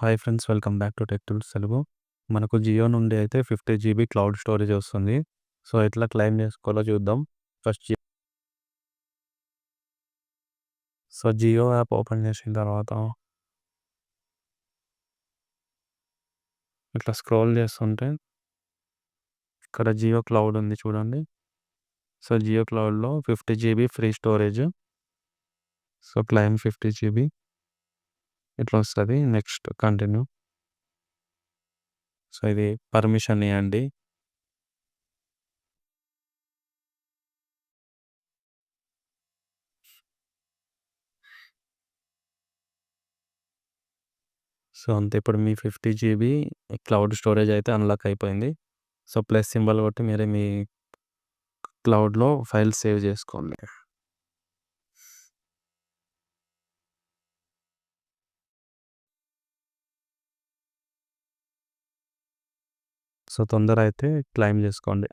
Hi friends, welcome back to tech tools Telugu. మనకు జియో నుండి అయితే 50 జీబీ క్లౌడ్ స్టోరేజ్ వస్తుంది. సో ఎట్లా క్లెయిమ్ చేసుకోవాలో చూద్దాం. ఫస్ట్ జియో యాప్ ఓపెన్ చేసిన తర్వాత ఇట్లా స్క్రోల్ చేస్తుంటే ఇక్కడ జియో క్లౌడ్ ఉంది చూడండి. సో జియో క్లౌడ్లో 50 GB free storage. So claim 50 GB ఇట్లా వస్తుంది. Next continue. సో ఇది పర్మిషన్ ఇవ్వండి. సో అంతే, ఇప్పుడు మీ 50 జీబీ క్లౌడ్ స్టోరేజ్ అయితే అన్లాక్ అయిపోయింది. సో ప్లస్ సింబల్ కొట్టి మీరే మీ క్లౌడ్లో ఫైల్ సేవ్ చేసుకోండి. సో తొందర అయితే క్లెయిమ్ చేసుకోండి.